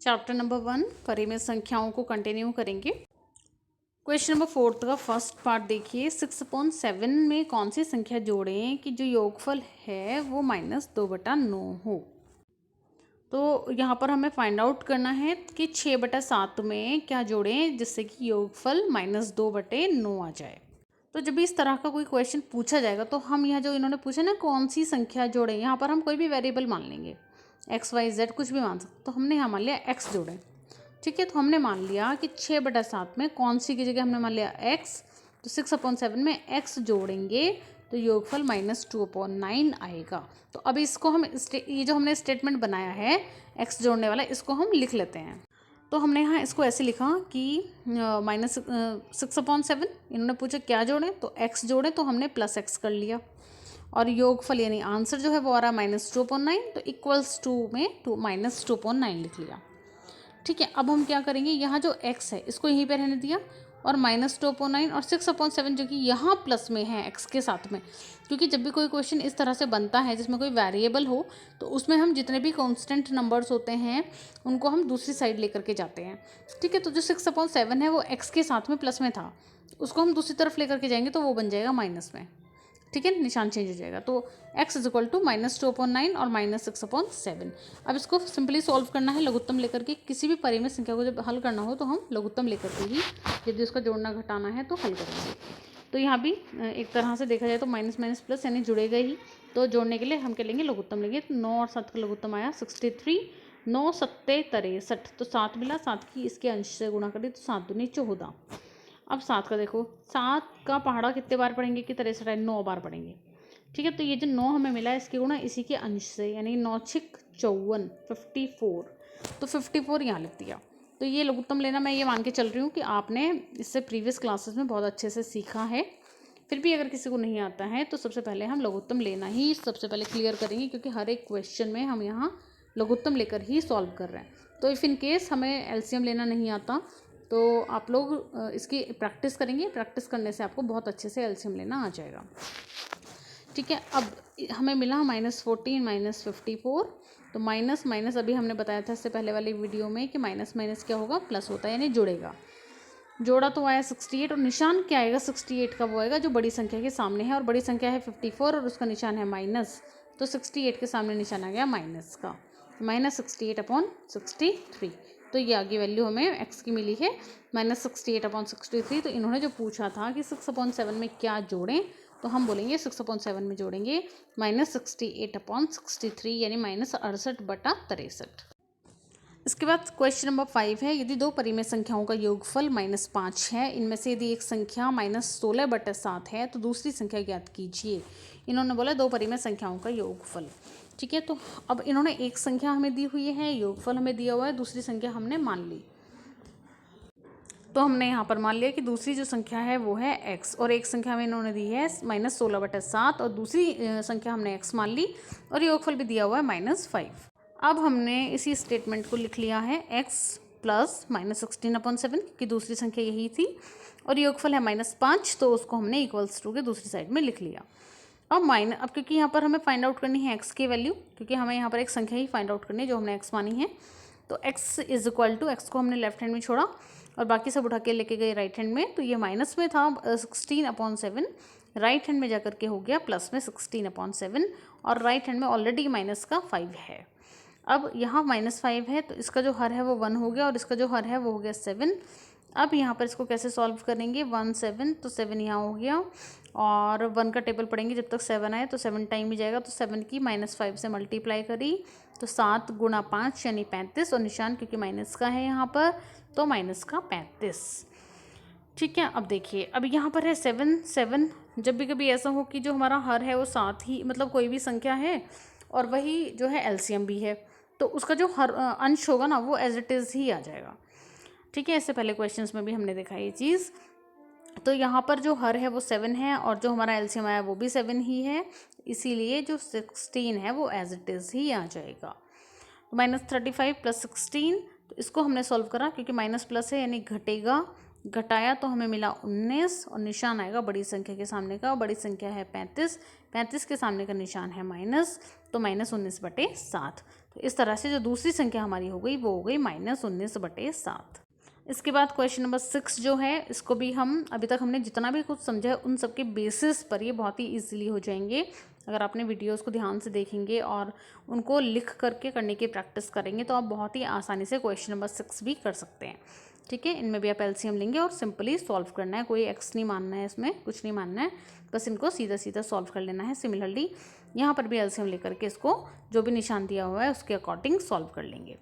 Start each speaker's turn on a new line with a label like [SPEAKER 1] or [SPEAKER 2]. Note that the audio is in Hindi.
[SPEAKER 1] चैप्टर नंबर 1 परिमेय संख्याओं को कंटिन्यू करेंगे। क्वेश्चन नंबर 4 का फर्स्ट पार्ट देखिए। 6/7 में कौन सी संख्या जोड़ें कि जो योगफल है वो -2/9 हो। तो यहाँ पर हमें फाइंड आउट करना है कि 6/7 में क्या जोड़ें जिससे कि योगफल -2/9 आ जाए। तो जब भी इस तरह का कोई क्वेश्चन पूछा जाएगा तो हम यहाँ जो इन्होंने पूछा ना कौन सी संख्या जोड़ें, यहाँ पर हम कोई भी वेरिएबल मान लेंगे, एक्स वाई जेड कुछ भी मान सकते। तो हमने यहाँ मान लिया एक्स जोड़ें, ठीक है। तो हमने मान लिया कि 6/7 में कौन सी की जगह हमने मान लिया एक्स, तो 6/7 में एक्स जोड़ेंगे तो योगफल -2/9 आएगा। तो अब इसको हम ये जो हमने स्टेटमेंट बनाया है एक्स जोड़ने वाला, इसको हम लिख लेते हैं। तो हमने यहाँ इसको ऐसे लिखा कि -6/7 इन्होंने पूछा क्या जोड़ें, तो एक्स जोड़ें, तो हमने प्लस एक्स कर लिया। और योगफल यानी आंसर जो है वो आ रहा है -2/9, तो इक्वल्स टू में -2/9 लिख लिया, ठीक है। अब हम क्या करेंगे, यहाँ जो x है इसको यहीं पे रहने दिया और -2/9 और 6/7 जो कि यहाँ प्लस में है x के साथ में, क्योंकि जब भी कोई क्वेश्चन इस तरह से बनता है जिसमें कोई वेरिएबल हो तो उसमें हम जितने भी कांस्टेंट नंबर्स होते हैं उनको हम दूसरी साइड लेकर के जाते हैं, ठीक है। तो जो 6/7 है वो x के साथ में प्लस में था, उसको हम दूसरी तरफ लेकर के जाएंगे तो वो बन जाएगा माइनस में, ठीक है, निशान चेंज हो जाएगा। तो x इज इक्वल टू -2/9 और -6/7। अब इसको सिंपली सॉल्व करना है लघुत्तम लेकर के। किसी भी परिमेय संख्या को जब हल करना हो तो हम लघुत्तम लेकर के ही, यदि उसका जोड़ना घटाना है तो हल करेंगे। तो यहाँ भी एक तरह से देखा जाए तो माइनस माइनस प्लस यानी जुड़ेगा ही। तो जोड़ने के लिए हम क्या लेंगे, लघुत्तम लेंगे। 9 और 7 का लघुत्तम आया 63, 9 7 63, तो 7 मिला, 7 की इसके अंश से गुणा करिए तो 7 दूनी 14। अब 7 का देखो, 7 का पहाड़ा कितने बार पढ़ेंगे कि 63 है, 9 बार पढ़ेंगे, ठीक है। तो ये जो 9 हमें मिला है इसके गुणा इसी के अंश से, यानी 9 6 54 54, तो 54 यहाँ लिख दिया। तो ये लघुत्तम लेना मैं ये मान के चल रही हूँ कि आपने इससे प्रीवियस क्लासेस में बहुत अच्छे से सीखा है। फिर भी अगर किसी को नहीं आता है तो सबसे पहले हम लघुत्तम लेना ही सबसे पहले क्लियर करेंगे, क्योंकि हर एक क्वेश्चन में हम यहाँ लघुत्तम लेकर ही सॉल्व कर रहे हैं। तो इफ़ इन केस हमें एलसीएम लेना नहीं आता तो आप लोग इसकी प्रैक्टिस करेंगे, प्रैक्टिस करने से आपको बहुत अच्छे से एलसीएम लेना आ जाएगा, ठीक है। अब हमें मिला -14 -54, तो माइनस माइनस अभी हमने बताया था इससे पहले वाली वीडियो में कि माइनस माइनस क्या होगा, प्लस होता है, यानी जुड़ेगा। जोड़ा तो आया 68 और निशान क्या आएगा 68 का, वो आएगा जो बड़ी संख्या के सामने है, और बड़ी संख्या है 54 और उसका निशान है माइनस, तो 68 के सामने निशान आ गया माइनस का, -68/63। तो ये आगे वैल्यू हमें x की मिली है -68/63। तो इन्होंने जो पूछा था कि 6/7 में क्या जोड़ें, तो हम बोलेंगे 6/7 में जोड़ेंगे -68/63 यानी -68/63। इसके बाद क्वेश्चन नंबर 5 है, यदि दो परिमेय संख्याओं का योगफल -5 है, इनमें से यदि एक संख्या -16/7 है तो दूसरी संख्या ज्ञात कीजिए। इन्होंने बोला दो परिमेय संख्याओं का योगफल, ठीक है। तो अब इन्होंने एक संख्या हमें दी हुई है, योगफल हमें दिया हुआ है, दूसरी संख्या हमने मान ली। तो हमने यहाँ पर मान लिया कि दूसरी जो संख्या है वो है x, और एक संख्या हमें इन्होंने दी है -16/7 और दूसरी संख्या हमने x मान ली, और योगफल भी दिया हुआ है -5। अब हमने इसी स्टेटमेंट को लिख लिया है x प्लस -16/7, क्योंकि दूसरी संख्या यही थी, और योगफल है -5, तो उसको हमने इक्वल्स टू के दूसरी साइड में लिख लिया। अब क्योंकि यहाँ पर हमें फाइंड आउट करनी है x की वैल्यू, क्योंकि हमें यहाँ पर एक संख्या ही फाइंड आउट करनी है जो हमने x मानी है, तो x is equal to, X को हमने लेफ्ट हैंड में छोड़ा और बाकी सब उठा के लेके गए राइट हैंड में, तो ये माइनस में था 16/7, राइट हैंड में जाकर के हो गया प्लस में 16/7, और राइट हैंड में ऑलरेडी माइनस का 5 है। अब यहाँ -5 है तो इसका जो हर है वो 1 हो गया, और इसका जो हर है वो हो गया 7। अब यहाँ पर इसको कैसे सॉल्व करेंगे, 1 7, तो 7 यहाँ हो गया, और 1 का टेबल पढ़ेंगे जब तक 7 आए, तो 7 टाइम ही जाएगा, तो 7 की -5 से मल्टीप्लाई करी तो 7 × 5 यानी 35, और निशान क्योंकि माइनस का है यहाँ पर तो -35, ठीक है। अब देखिए, अब यहाँ पर है 7 7, जब भी कभी ऐसा हो कि जो हमारा हर है वो साथ ही, मतलब कोई भी संख्या है और वही जो है एलसीएम भी है, तो उसका जो हर अंश होगा ना वो एज इट इज़ ही आ जाएगा, ठीक है। इससे पहले क्वेश्चंस में भी हमने देखा ये चीज़। तो यहाँ पर जो हर है वो 7 है और जो हमारा एलसीएम आया वो भी 7 ही है, इसीलिए जो 16 है वो एज इट इज़ ही आ जाएगा। तो -35 + 16, तो इसको हमने सॉल्व करा क्योंकि माइनस प्लस है यानी घटेगा, घटाया तो हमें मिला 19, और निशान आएगा बड़ी संख्या के सामने का, और बड़ी संख्या है 35, 35 के सामने का निशान है माइनस, तो -19/7। तो इस तरह से जो दूसरी संख्या हमारी हो गई वो हो गई -19/7। इसके बाद क्वेश्चन नंबर 6 जो है, इसको भी हम अभी तक हमने जितना भी कुछ समझा है उन सब के बेसिस पर ये बहुत ही ईजिली हो जाएंगे। अगर आपने वीडियोस को ध्यान से देखेंगे और उनको लिख करके करने की प्रैक्टिस करेंगे तो आप बहुत ही आसानी से क्वेश्चन नंबर 6 भी कर सकते हैं। ठीक है, इनमें भी आप एलसीएम लेंगे और सिंपली सॉल्व करना है, कोई एक्स नहीं मानना है, इसमें कुछ नहीं मानना है, बस इनको सीधा सीधा सॉल्व कर लेना है। सिमिलरली यहाँ पर भी एलसीएम लेकर के इसको जो भी निशान दिया हुआ है उसके अकॉर्डिंग सॉल्व कर लेंगे।